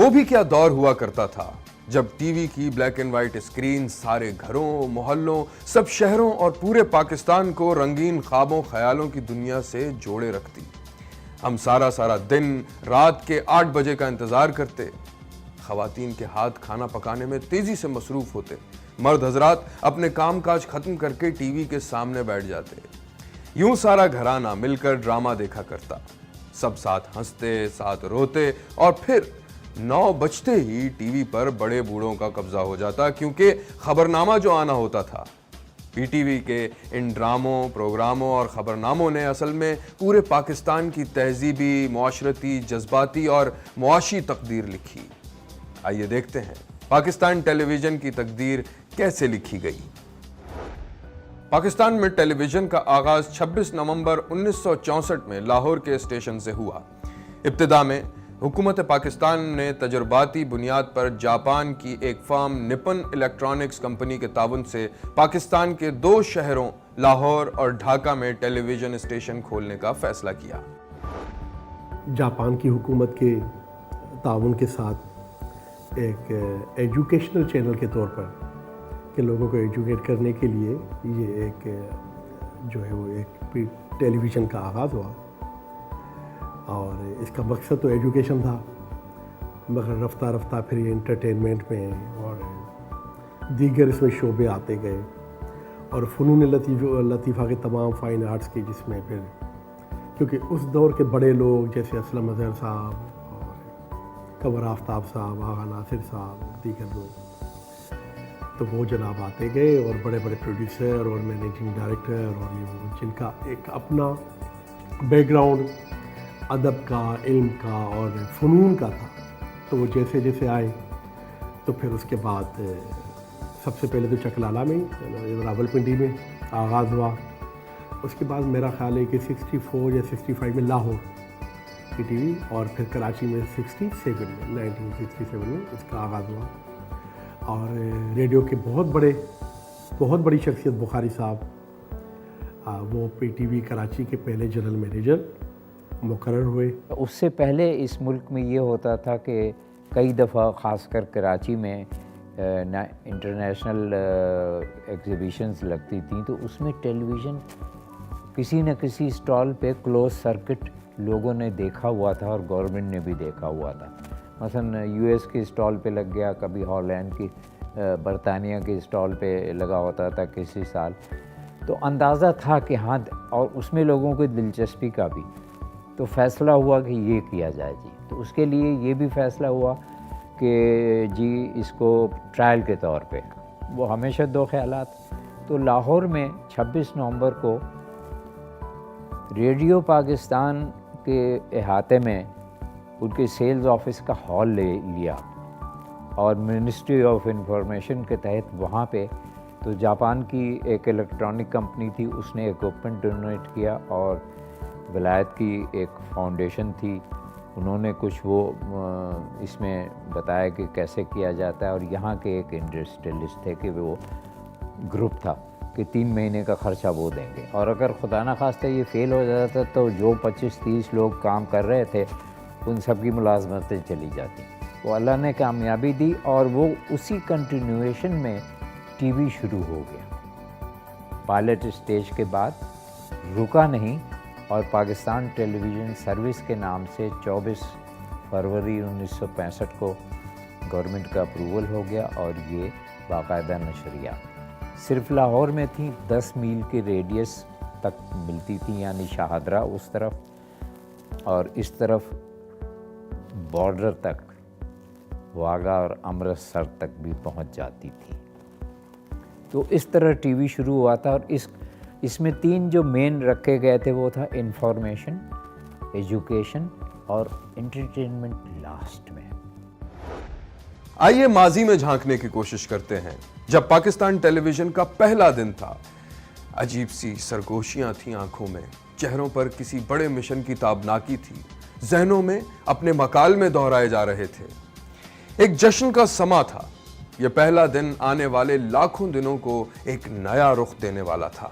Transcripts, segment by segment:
وہ بھی کیا دور ہوا کرتا تھا جب ٹی وی کی بلیک اینڈ وائٹ اسکرین سارے گھروں، محلوں، سب شہروں اور پورے پاکستان کو رنگین خوابوں خیالوں کی دنیا سے جوڑے رکھتی۔ ہم سارا دن رات کے 8 بجے کا انتظار کرتے، خواتین کے ہاتھ کھانا پکانے میں تیزی سے مصروف ہوتے، مرد حضرات اپنے کام کاج ختم کر کے ٹی وی کے سامنے بیٹھ جاتے۔ یوں سارا گھرانہ مل کر ڈرامہ دیکھا کرتا، سب ساتھ ہنستے، ساتھ روتے، اور پھر 9 بجتے ہی ٹی وی پر بڑے بوڑھوں کا قبضہ ہو جاتا، کیونکہ خبرنامہ جو آنا ہوتا تھا۔ پی ٹی وی کے ان ڈراموں، پروگراموں اور خبرناموں نے اصل میں پورے پاکستان کی تہذیبی، معاشرتی، جذباتی اور معاشی تقدیر لکھی۔ آئیے دیکھتے ہیں پاکستان ٹیلی ویژن کی تقدیر کیسے لکھی گئی۔ پاکستان میں ٹیلی ویژن کا آغاز 26 نومبر 1964 میں لاہور کے اسٹیشن سے ہوا۔ ابتدا میں حکومت پاکستان نے تجرباتی بنیاد پر جاپان کی ایک فرم نپن الیکٹرانکس کمپنی کے تعاون سے پاکستان کے 2 شہروں لاہور اور ڈھاکہ میں ٹیلی ویژن اسٹیشن کھولنے کا فیصلہ کیا۔ جاپان کی حکومت کے تعاون کے ساتھ ایک ایجوکیشنل چینل کے طور پر کہ لوگوں کو ایجوکیٹ کرنے کے لیے یہ ایک جو ہے وہ ایک ٹیلی ویژن کا آغاز ہوا، اور اس کا مقصد تو ایجوکیشن تھا، مگر رفتہ رفتہ پھر یہ انٹرٹینمنٹ میں اور دیگر اس میں شعبے آتے گئے، اور فنون لطیفہ کے تمام فائن آرٹس کی، جس میں پھر کیونکہ اس دور کے بڑے لوگ جیسے اسلم اظہر صاحب اور قمر آفتاب صاحب، آغا ناصر صاحب، دیگر لوگ، تو وہ جناب آتے گئے، اور بڑے بڑے پروڈیوسر اور مینیجنگ ڈائریکٹر، اور یہ جن کا ایک اپنا بیک گراؤنڈ ادب کا، علم کا اور فنون کا تھا، تو وہ جیسے جیسے آئے تو پھر اس کے بعد سب سے پہلے تو چکلالہ میں راولپنڈی میں آغاز ہوا، اس کے بعد میرا خیال ہے کہ 64 یا 65 میں لاہور کی ٹی وی، اور پھر کراچی میں 1967 میں اس کا آغاز ہوا۔ اور ریڈیو کے بہت بڑی شخصیت بخاری صاحب، وہ پی ٹی وی کراچی کے پہلے جنرل مینیجر مقرر ہوئے۔ اس سے پہلے اس ملک میں یہ ہوتا تھا کہ کئی دفعہ خاص کر کراچی میں انٹرنیشنل ایگزیبیشنز لگتی تھیں، تو اس میں ٹیلی ویژن کسی نہ کسی اسٹال پہ کلوز سرکٹ لوگوں نے دیکھا ہوا تھا، اور گورنمنٹ نے بھی دیکھا ہوا تھا۔ مثلا یو ایس کے اسٹال پہ لگ گیا، کبھی ہالینڈ کی، برطانیہ کے اسٹال پہ لگا ہوتا تھا کسی سال، تو اندازہ تھا کہ ہاں، اور اس میں لوگوں کی دلچسپی کا بھی، تو فیصلہ ہوا کہ یہ کیا جائے جی۔ تو اس کے لیے یہ بھی فیصلہ ہوا کہ جی اس کو ٹرائل کے طور پہ، وہ ہمیشہ 2 خیالات۔ تو لاہور میں 26 نومبر کو ریڈیو پاکستان کے احاطے میں ان کے سیلز آفس کا ہال لے لیا، اور منسٹری آف انفارمیشن کے تحت وہاں پہ تو جاپان کی ایک الیکٹرانک کمپنی تھی، اس نے ایکوپمنٹ ڈونیٹ کیا، اور ولایت کی ایک فاؤنڈیشن تھی، انہوں نے کچھ وہ اس میں بتایا کہ کیسے کیا جاتا ہے، اور یہاں کے ایک انڈسٹریلسٹ تھے کہ وہ گروپ تھا کہ 3 مہینے کا خرچہ وہ دیں گے، اور اگر خدا نخواستہ یہ فیل ہو جاتا تو جو 25-30 لوگ کام کر رہے تھے ان سب کی ملازمتیں چلی جاتی۔ وہ اللہ نے کامیابی دی، اور وہ اسی کنٹینیویشن میں ٹی وی شروع ہو گیا۔ پائلٹ اسٹیج کے بعد رکا نہیں، اور پاکستان ٹیلی ویژن سروس کے نام سے 24 فروری 1965 کو گورنمنٹ کا اپروول ہو گیا، اور یہ باقاعدہ نشریات صرف لاہور میں تھیں، 10 میل کے ریڈیس تک ملتی تھیں، یعنی شاہدرہ اس طرف اور اس طرف بارڈر تک، واگا اور امرتسر تک بھی پہنچ جاتی تھی۔ تو اس طرح ٹی وی شروع ہوا تھا، اور اس میں 3 جو مین رکھے گئے تھے وہ تھا انفارمیشن، ایجوکیشن اور انٹرٹینمنٹ لاسٹ میں۔ آئیے ماضی میں جھانکنے کی کوشش کرتے ہیں، جب پاکستان ٹیلی ویژن کا پہلا دن تھا۔ عجیب سی سرگوشیاں تھیں آنکھوں میں، چہروں پر کسی بڑے مشن کی تابناکی تھی، ذہنوں میں اپنے مکالمے دہرائے جا رہے تھے۔ ایک جشن کا سما تھا، یہ پہلا دن آنے والے لاکھوں دنوں کو ایک نیا رخ دینے والا تھا۔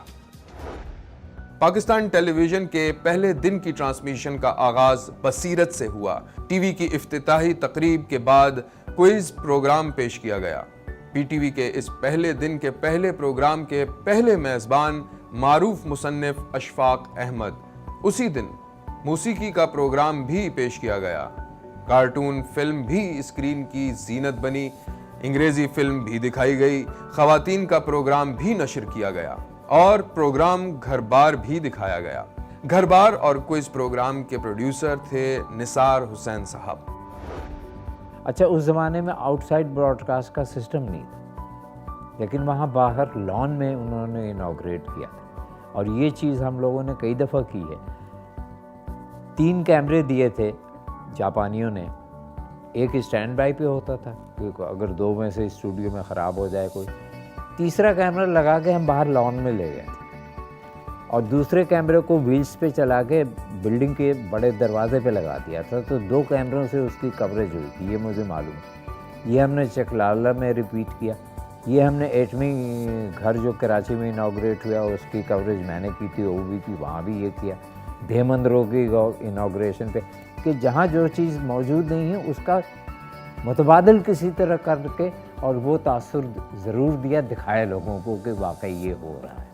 پاکستان ٹیلی ویژن کے پہلے دن کی ٹرانسمیشن کا آغاز بصیرت سے ہوا۔ ٹی وی کی افتتاحی تقریب کے بعد کوئز پروگرام پیش کیا گیا۔ پی ٹی وی کے اس پہلے دن کے پہلے پروگرام کے پہلے میزبان معروف مصنف اشفاق احمد۔ اسی دن موسیقی کا پروگرام بھی پیش کیا گیا۔ کارٹون فلم بھی اسکرین کی زینت بنی، انگریزی فلم بھی دکھائی گئی، خواتین کا پروگرام بھی نشر کیا گیا اور پروگرام گھر بار بھی دکھایا گیا۔ گھر بار اور کوئز پروگرام کے پروڈیوسر تھے نثار حسین صاحب۔ اچھا، اس زمانے میں آؤٹ سائڈ براڈ کاسٹ کا سسٹم نہیں تھا، لیکن وہاں باہر لان میں انہوں نے انوگریٹ کیا اور یہ چیز ہم لوگوں نے کئی دفعہ کی ہے۔ 3 کیمرے دیے تھے جاپانیوں نے، ایک اسٹینڈ بائی پہ ہوتا تھا کیونکہ اگر 2 میں سے اسٹوڈیو میں خراب ہو جائے کوئی، تیسرا کیمرہ لگا کے ہم باہر لان میں لے گئے تھے اور دوسرے کیمرے کو ویلز پہ چلا کے بلڈنگ کے بڑے دروازے پہ لگا دیا تھا، تو 2 کیمروں سے اس کی کوریج ہوئی تھی، یہ مجھے معلوم ہے۔ یہ ہم نے چکلالہ میں ریپیٹ کیا، یہ ہم نے 8ویں گھر جو کراچی میں انوگریٹ ہوا اس کی کوریج میں نے کی تھی، وہ بھی تھی، وہاں بھی یہ کیا۔ دھیمندروں کی انوگریشن پہ کہ جہاں جو چیز موجود نہیں ہے اس کا متبادل کسی طرح کر کے اور وہ تاثر ضرور دیا، دکھایا لوگوں کو کہ واقعی یہ ہو رہا ہے۔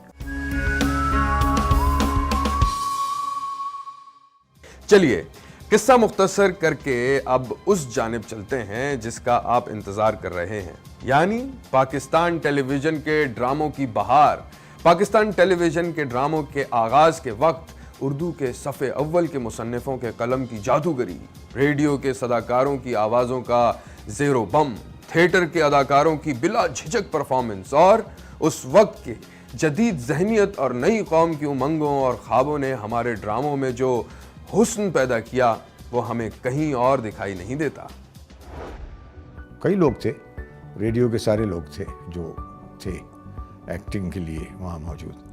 چلیے قصہ مختصر کر کے اب اس جانب چلتے ہیں جس کا آپ انتظار کر رہے ہیں، یعنی پاکستان ٹیلی ویژن کے ڈراموں کی بہار۔ پاکستان ٹیلی ویژن کے ڈراموں کے آغاز کے وقت اردو کے صف اول کے مصنفوں کے قلم کی جادوگری، ریڈیو کے صداکاروں کی آوازوں کا زیر و بم، تھیٹر کے اداکاروں کی بلا جھجک پرفارمنس اور اس وقت کے جدید ذہنیت اور نئی قوم کی امنگوں اور خوابوں نے ہمارے ڈراموں میں جو حسن پیدا کیا وہ ہمیں کہیں اور دکھائی نہیں دیتا۔ کئی لوگ تھے، ریڈیو کے سارے لوگ تھے جو تھے ایکٹنگ کے لیے وہاں موجود،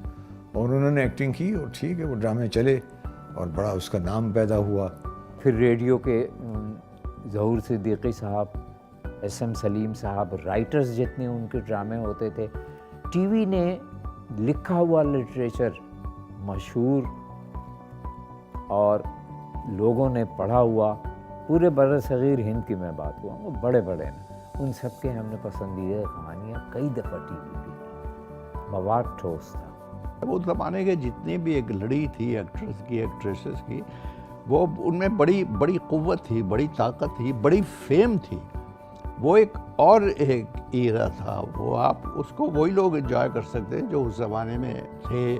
اور انہوں نے ایکٹنگ کی اور ٹھیک ہے وہ ڈرامے چلے اور بڑا اس کا نام پیدا ہوا۔ پھر ریڈیو کے ظہور صدیقی صاحب، ایس ایم سلیم صاحب، رائٹرز جتنے ان کے ڈرامے ہوتے تھے۔ ٹی وی نے لکھا ہوا لٹریچر مشہور اور لوگوں نے پڑھا ہوا، پورے بر صغیر ہند کی میں بات ہوا، وہ بڑے بڑے ان سب کے ہم نے پسندیدہ کہانیاں کئی دفعہ ٹی وی پہ، مواد ٹھوس تھا۔ وہ زمانے کے جتنی بھی ایک لڑی تھی ایکٹرس کی، ایکٹریسز کی، وہ ان میں بڑی قوت تھی، بڑی طاقت تھی، بڑی فیم تھی۔ وہ ایک اور ایک ایرا تھا، وہ آپ اس کو وہی لوگ انجوائے کر سکتے ہیں جو اس زمانے میں تھے،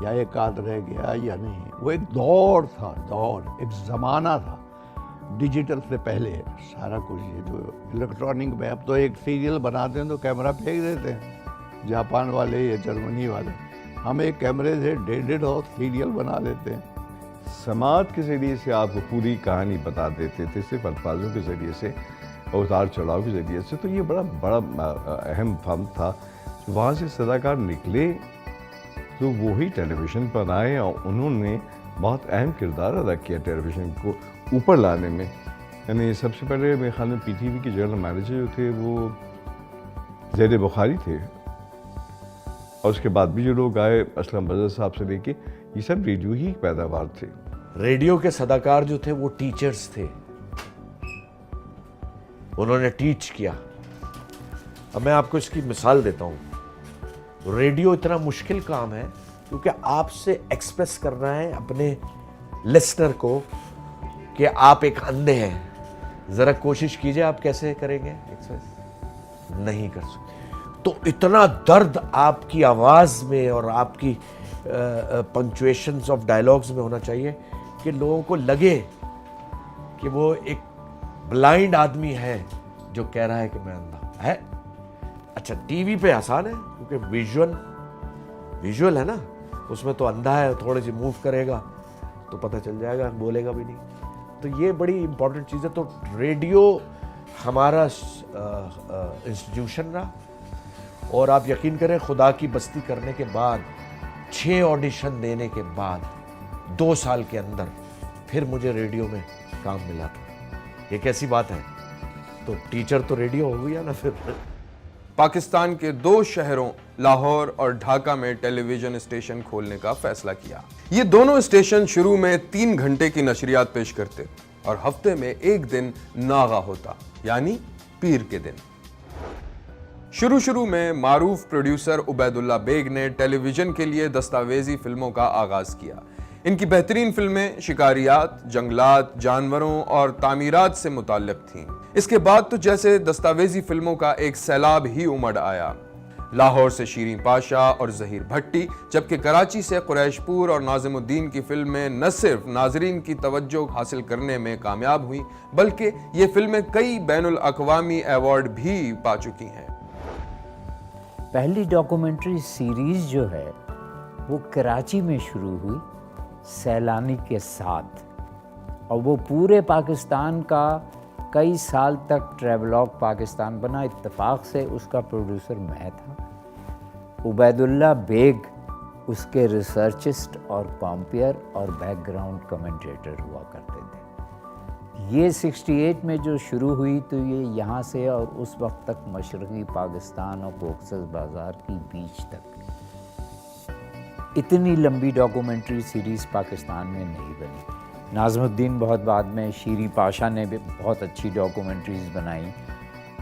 یا ایک آدھ رہ گیا یا نہیں۔ وہ ایک دور تھا، ایک زمانہ تھا، ڈیجیٹل سے پہلے سارا کچھ۔ یہ جو الیکٹرانک میں اب تو ایک سیریل بناتے ہیں تو کیمرہ پھینک دیتے ہیں، جاپان والے یا جرمنی والے، ہم ایک کیمرے سے 1.5 سیریل بنا لیتے ہیں۔ سماعت کے ذریعے سے آپ کو پوری کہانی بتا دیتے تھے، صرف الفاظوں کے ذریعے سے، اتار چڑھاؤ کے ذریعے سے، تو یہ بڑا اہم فن تھا۔ وہاں سے صداکار نکلے تو وہی ٹیلی ویژن پر آئے اور انہوں نے بہت اہم کردار ادا کیا ٹیلی ویژن کو اوپر لانے میں۔ یعنی سب سے پہلے میرے خیال میں پی ٹی وی کے جنرل مینیجر جو تھے وہ زید بخاری تھے، اور اس کے بعد بھی جو لوگ آئے، اسلم بدر صاحب سے لے کے، یہ سب ریڈیو ہی پیداوار تھے۔ ریڈیو کے صداکار جو تھے وہ ٹیچرز تھے، انہوں نے ٹیچ کیا۔ اب میں آپ کو اس کی مثال دیتا ہوں۔ ریڈیو اتنا مشکل کام ہے کیونکہ آپ سے ایکسپریس کرنا ہے اپنے لسنر کو کہ آپ ایک اندھے ہیں، ذرا کوشش کیجئے آپ کیسے کریں گے ایکسپریس، نہیں کر سکتے۔ تو اتنا درد آپ کی آواز میں اور آپ کی پنکچویشنز آف ڈائلاگز میں ہونا چاہیے کہ لوگوں کو لگے کہ وہ ایک بلائنڈ آدمی ہے جو کہہ رہا ہے کہ میں اندھا ہے۔ اچھا ٹی وی پہ آسان ہے کیونکہ ویژول ہے نا، اس میں تو اندھا ہے، تھوڑے سی موو کرے گا تو پتہ چل جائے گا، بولے گا بھی نہیں۔ تو یہ بڑی امپورٹنٹ چیز ہے۔ تو ریڈیو ہمارا انسٹیٹیوشن رہا، اور آپ یقین کریں خدا کی بستی کرنے کے بعد 6 آڈیشن دینے کے بعد 2 سال کے اندر پھر مجھے ریڈیو میں کام ملا تھا۔ یہ کیسی بات ہے؟ تو ٹیچر تو ریڈیو ہو گیا نا پھر۔ پاکستان کے 2 شہروں لاہور اور ڈھاکہ میں ٹیلی ویژن اسٹیشن کھولنے کا فیصلہ کیا۔ یہ دونوں اسٹیشن شروع میں 3 گھنٹے کی نشریات پیش کرتے اور ہفتے میں 1 دن ناغہ ہوتا، یعنی پیر کے دن۔ شروع میں معروف پروڈیوسر عبید اللہ بیگ نے ٹیلی ویژن کے لیے دستاویزی فلموں کا آغاز کیا۔ ان کی بہترین فلمیں شکاریات، جنگلات، جانوروں اور تعمیرات سے متعلق تھیں۔ اس کے بعد تو جیسے دستاویزی فلموں کا ایک سیلاب ہی امڑ آیا۔ لاہور سے شیریں پاشا اور ظہیر بھٹی، جبکہ کراچی سے قریش پور اور ناظم الدین کی فلمیں نہ صرف ناظرین کی توجہ حاصل کرنے میں کامیاب ہوئیں بلکہ یہ فلمیں کئی بین الاقوامی ایوارڈ بھی پا چکی ہیں۔ پہلی ڈاکومنٹری سیریز جو ہے وہ کراچی میں شروع ہوئی سیلانی کے ساتھ، اور وہ پورے پاکستان کا کئی سال تک ٹریولاگ پاکستان بنا۔ اتفاق سے اس کا پروڈیوسر میں تھا۔ عبید اللہ بیگ اس کے ریسرچسٹ اور کامپیئر اور بیک گراؤنڈ کمنٹیٹر ہوا کرتے تھے۔ یہ 68 میں جو شروع ہوئی تو یہ یہاں سے اور اس وقت تک مشرقی پاکستان اور کوکسز بازار کی بیچ تک اتنی لمبی ڈاکومنٹری سیریز پاکستان میں نہیں بنی۔ ناظم الدین بہت بعد میں، شیریں پاشا نے بھی بہت اچھی ڈاکومنٹریز بنائیں،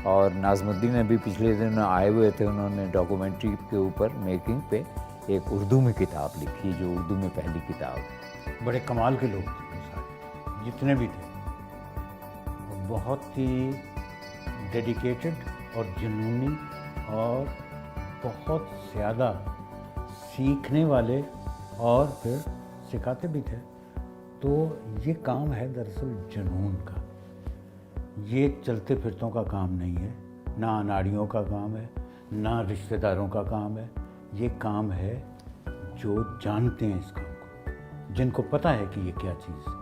اور ناظم الدین ابھی پچھلے دن آئے ہوئے تھے، انہوں نے ڈاکومنٹری کے اوپر میکنگ پہ ایک اردو میں کتاب لکھی جو اردو میں پہلی کتاب ہے۔ بڑے کمال کے لوگ تھے سارے، جتنے بھی تھے، بہت ہی ڈیڈیکیٹڈ اور جنونی اور بہت زیادہ سیکھنے والے، اور پھر سکھاتے بھی تھے۔ تو یہ کام ہے دراصل جنون کا، یہ چلتے پھرتوں کا کام نہیں ہے، نہ اناڑیوں کا کام ہے، نہ رشتہ داروں کا کام ہے۔ یہ کام ہے جو جانتے ہیں اس کام کو، جن کو پتہ ہے کہ یہ کیا چیز ہے،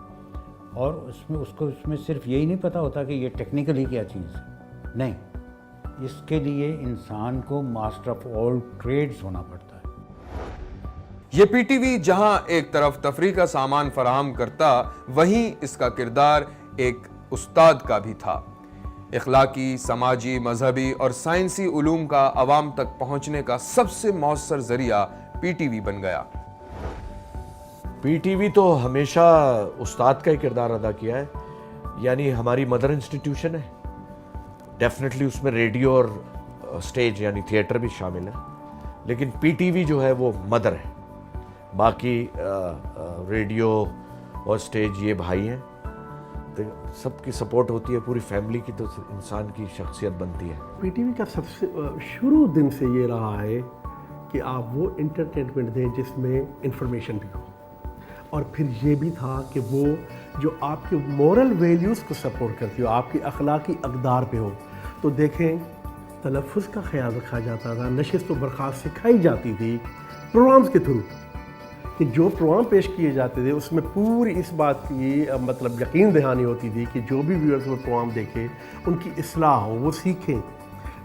اور اس میں صرف یہی نہیں پتہ ہوتا کہ یہ ٹیکنیکلی کیا چیز ہے، نہیں، اس کے لیے انسان کو ماسٹر آف آل ٹریڈز ہونا پڑتا ہے۔ یہ پی ٹی وی جہاں ایک طرف تفریح کا سامان فراہم کرتا، وہیں اس کا کردار ایک استاد کا بھی تھا۔ اخلاقی، سماجی، مذہبی اور سائنسی علوم کا عوام تک پہنچنے کا سب سے مؤثر ذریعہ پی ٹی وی بن گیا۔ پی ٹی وی تو ہمیشہ استاد کا ہی کردار ادا کیا ہے، یعنی ہماری مدر انسٹیٹیوشن ہے۔ ڈیفینیٹلی اس میں ریڈیو اور اسٹیج یعنی تھیٹر بھی شامل ہے، لیکن پی ٹی وی جو ہے وہ مدر ہے، باقی ریڈیو اور اسٹیج یہ بھائی ہیں، تو سب کی سپورٹ ہوتی ہے، پوری فیملی کی تو انسان کی شخصیت بنتی ہے۔ پی ٹی وی کا سب سے شروع دن سے یہ رہا ہے کہ آپ وہ انٹرٹینمنٹ دیں جس میں انفارمیشن بھی ہو، اور پھر یہ بھی تھا کہ وہ جو آپ کے مورل ویلیوز کو سپورٹ کرتی ہو، آپ کی اخلاقی اقدار پہ ہو۔ تو دیکھیں، تلفظ کا خیال رکھا جاتا تھا، نشست و برخاست سکھائی جاتی تھی پروگرامز کے تھرو، کہ جو پروگرام پیش کیے جاتے تھے اس میں پوری اس بات کی مطلب یقین دہانی ہوتی تھی کہ جو بھی ویورز وہ پروگرام دیکھیں ان کی اصلاح ہو، وہ سیکھیں۔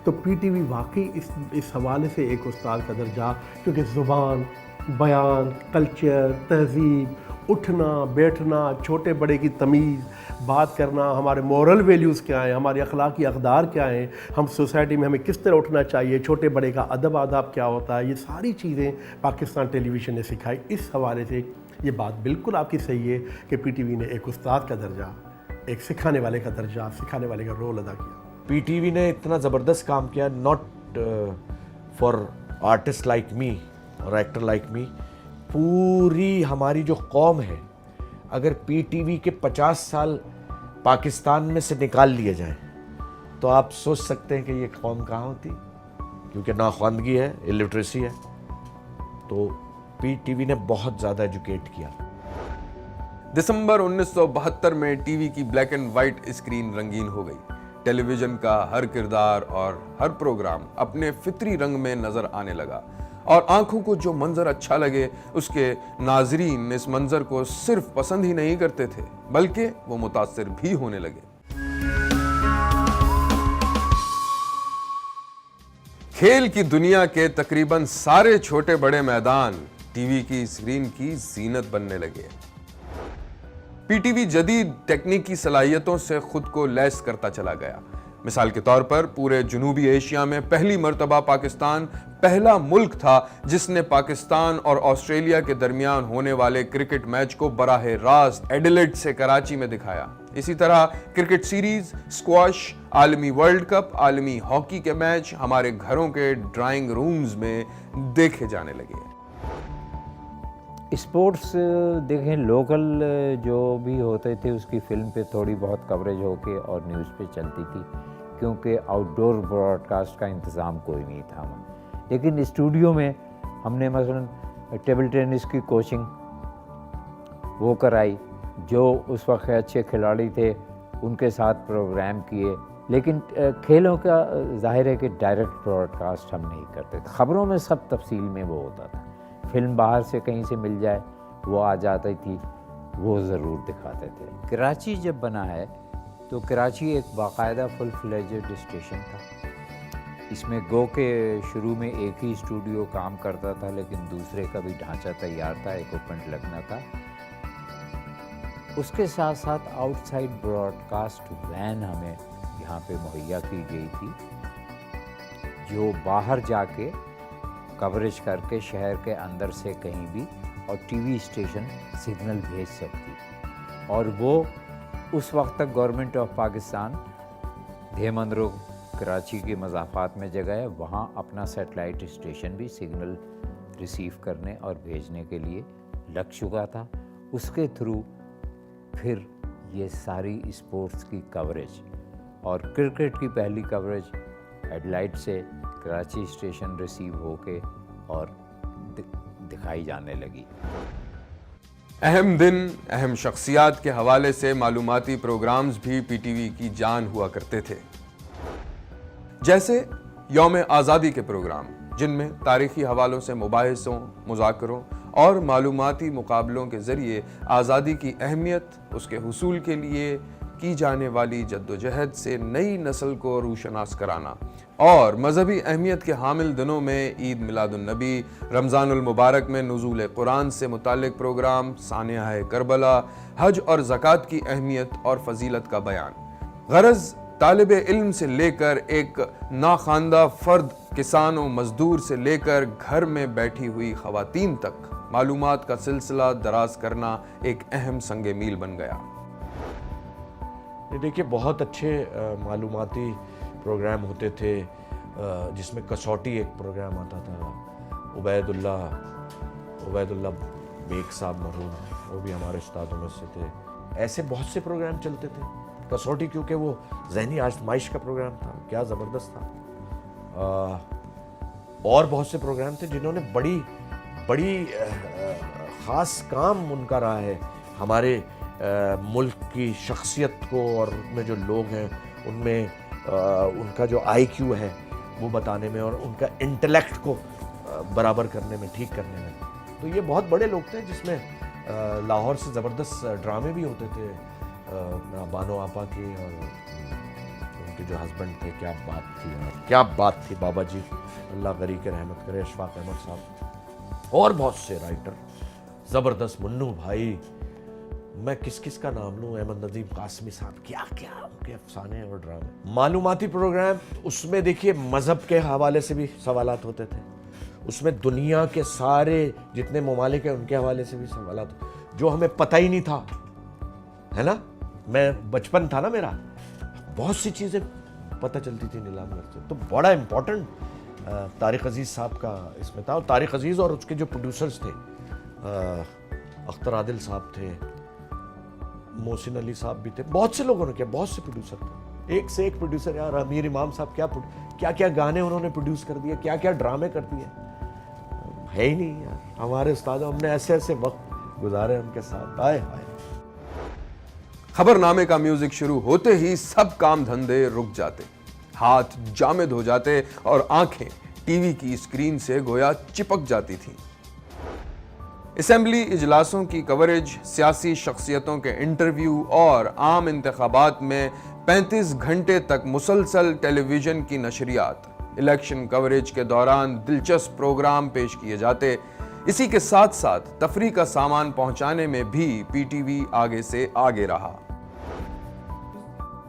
تو پی ٹی وی واقعی اس حوالے سے ایک استاد کا درجہ، کیونکہ زبان، بیان، کلچر، تہذیب، اٹھنا بیٹھنا، چھوٹے بڑے کی تمیز، بات کرنا، ہمارے مورل ویلیوز کیا ہیں، ہمارے اخلاقی اقدار کیا ہیں، ہم سوسائٹی میں ہمیں کس طرح اٹھنا چاہیے، چھوٹے بڑے کا ادب آداب کیا ہوتا ہے، یہ ساری چیزیں پاکستان ٹیلی ویژن نے سکھائی۔ اس حوالے سے یہ بات بالکل آپ کی صحیح ہے کہ پی ٹی وی نے ایک استاد کا درجہ، ایک سکھانے والے کا درجہ، سکھانے والے کا رول ادا کیا۔ پی ٹی وی نے اتنا زبردست کام کیا، not for artist like me اور ایکٹر لائک می، پوری ہماری جو قوم ہے، اگر پی ٹی وی کے 50 سال پاکستان میں سے نکال لیے جائیں تو آپ سوچ سکتے ہیں کہ یہ قوم کہاں ہوتی، کیونکہ ناخواندگی ہے، الٹریسی ہے۔ تو پی ٹی وی نے بہت زیادہ ایجوکیٹ کیا۔ دسمبر 1972 میں ٹی وی کی بلیک اینڈ وائٹ اسکرین رنگین ہو گئی۔ ٹیلی ویژن کا ہر کردار اور ہر پروگرام اپنے فطری رنگ میں نظر آنے لگا، اور آنکھوں کو جو منظر اچھا لگے اس کے ناظرین اس منظر کو صرف پسند ہی نہیں کرتے تھے بلکہ وہ متاثر بھی ہونے لگے۔ کھیل کی دنیا کے تقریباً سارے چھوٹے بڑے میدان ٹی وی کی اسکرین کی زینت بننے لگے۔ پی ٹی وی جدید تکنیکی صلاحیتوں سے خود کو لیس کرتا چلا گیا۔ مثال کے طور پر پورے جنوبی ایشیا میں پہلی مرتبہ پاکستان پہلا ملک تھا جس نے پاکستان اور آسٹریلیا کے درمیان ہونے والے کرکٹ میچ کو براہ راست ایڈیلیڈ سے کراچی میں دکھایا۔ اسی طرح کرکٹ سیریز، اسکواش، عالمی ورلڈ کپ، عالمی ہاکی کے میچ ہمارے گھروں کے ڈرائنگ رومز میں دیکھے جانے لگے۔ اسپورٹس دیکھیں لوکل جو بھی ہوتے تھے اس کی فلم پہ تھوڑی بہت کوریج ہو کے اور نیوز پہ چلتی تھی، کیونکہ آؤٹ ڈور براڈ کاسٹ کا انتظام کوئی نہیں تھا۔ لیکن اسٹوڈیو میں ہم نے مثلا ٹیبل ٹینس کی کوچنگ وہ کرائی، جو اس وقت اچھے کھلاڑی تھے ان کے ساتھ پروگرام کیے، لیکن کھیلوں کا ظاہر ہے کہ ڈائریکٹ براڈ کاسٹ ہم نہیں کرتے تھے۔ خبروں میں سب تفصیل میں وہ ہوتا تھا، فلم باہر سے کہیں سے مل جائے وہ آ جاتی تھی، وہ ضرور دکھاتے تھے۔ کراچی جب بنا ہے تو کراچی ایک باقاعدہ فل فلیجڈ اسٹیشن تھا۔ اس میں گو کہ شروع میں ایک ہی اسٹوڈیو کام کرتا تھا، لیکن دوسرے کا بھی ڈھانچہ تیار تھا، ایکوپمنٹ لگنا تھا۔ اس کے ساتھ ساتھ outside broadcast van ہمیں یہاں پہ مہیا کی گئی تھی، جو باہر جا کے کوریج کر کے شہر کے اندر سے کہیں بھی اور ٹی وی اسٹیشن سگنل بھیج سکتی، اور وہ اس وقت تک گورنمنٹ آف پاکستان دھیمندرو کراچی کے مضافات میں جگہ ہے، وہاں اپنا سیٹلائٹ اسٹیشن بھی سگنل ریسیو کرنے اور بھیجنے کے لیے لگ چکا تھا۔ اس کے تھرو پھر یہ ساری اسپورٹس کی کوریج اور کرکٹ کی پہلی کوریج ایڈلائٹ سے کراچی اسٹیشن ریسیو ہو کے اور دکھائی جانے لگی۔ اہم دن، اہم شخصیات کے حوالے سے معلوماتی پروگرامز بھی پی ٹی وی کی جان ہوا کرتے تھے، جیسے یوم آزادی کے پروگرام، جن میں تاریخی حوالوں سے مباحثوں، مذاکروں اور معلوماتی مقابلوں کے ذریعے آزادی کی اہمیت، اس کے حصول کے لیے کی جانے والی جدوجہد سے نئی نسل کو روشناس کرانا، اور مذہبی اہمیت کے حامل دنوں میں عید میلاد النبی، رمضان المبارک میں نزول قرآن سے متعلق پروگرام، سانحہ کربلا، حج اور زکوٰۃ کی اہمیت اور فضیلت کا بیان۔ غرض طالب علم سے لے کر ایک ناخواندہ فرد، کسان و مزدور سے لے کر گھر میں بیٹھی ہوئی خواتین تک معلومات کا سلسلہ دراز کرنا ایک اہم سنگ میل بن گیا۔ دیکھیے بہت اچھے معلوماتی پروگرام ہوتے تھے، جس میں کسوٹی ایک پروگرام آتا تھا، عبید اللہ بیگ صاحب مرحوم، وہ بھی ہمارے استادوں میں سے تھے۔ ایسے بہت سے پروگرام چلتے تھے۔ کسوٹی کیونکہ وہ ذہنی آزمائش کا پروگرام تھا، کیا زبردست تھا۔ اور بہت سے پروگرام تھے جنہوں نے بڑی خاص کام ان کا رہا ہے ہمارے ملک کی شخصیت کو، اور ان میں جو لوگ ہیں ان میں ان کا جو آئی کیو ہے وہ بتانے میں، اور ان کا انٹلیکٹ کو برابر کرنے میں، ٹھیک کرنے میں۔ تو یہ بہت بڑے لوگ تھے، جس میں لاہور سے زبردست ڈرامے بھی ہوتے تھے، بانو آپا کے اور ان کے جو ہسبینڈ تھے، کیا بات تھی بابا جی، اللہ غری کے رحمت کرے، اشفاق احمد صاحب، اور بہت سے رائٹر زبردست، منو بھائی، میں کس کا نام لوں، احمد ندیم قاسمی صاحب، کیا ان کے افسانے اور ڈرامے۔ معلوماتی پروگرام، اس میں دیکھیے مذہب کے حوالے سے بھی سوالات ہوتے تھے، اس میں دنیا کے سارے جتنے ممالک ہیں ان کے حوالے سے بھی سوالات، جو ہمیں پتہ ہی نہیں تھا، ہے نا۔ میں بچپن تھا نا میرا، بہت سی چیزیں پتہ چلتی تھی نیلام گھر سے۔ تو بڑا امپورٹنٹ طارق عزیز صاحب کا اس میں تھا، اور طارق عزیز اور اس کے جو پروڈیوسرز تھے، اختر عادل صاحب تھے، محسن علی صاحب بھی تھے، بہت سے لوگوں نے کیا، بہت سے پروڈیوسر تھے، ایک سے ایک پروڈیوسر یار۔ امیر امام صاحب کیا گانے انہوں نے پروڈیوس کر دیے، کیا ڈرامے کر دیے، ہے ہی نہیں یار ہمارے استاد۔ ہم نے ایسے وقت گزارے ان کے ساتھ، ہائے ہائے۔ خبر نامے کا میوزک شروع ہوتے ہی سب کام دھندے رک جاتے، ہاتھ جامد ہو جاتے اور آنکھیں ٹی وی کی اسکرین سے گویا چپک جاتی تھیں۔ اسمبلی اجلاسوں کی کوریج، سیاسی شخصیتوں کے انٹرویو اور عام انتخابات میں 35 گھنٹے تک مسلسل ٹیلی ویژن کی نشریات، الیکشن کوریج کے دوران دلچسپ پروگرام پیش کیے جاتے۔ اسی کے ساتھ ساتھ تفریح کا سامان پہنچانے میں بھی پی ٹی وی آگے سے آگے رہا۔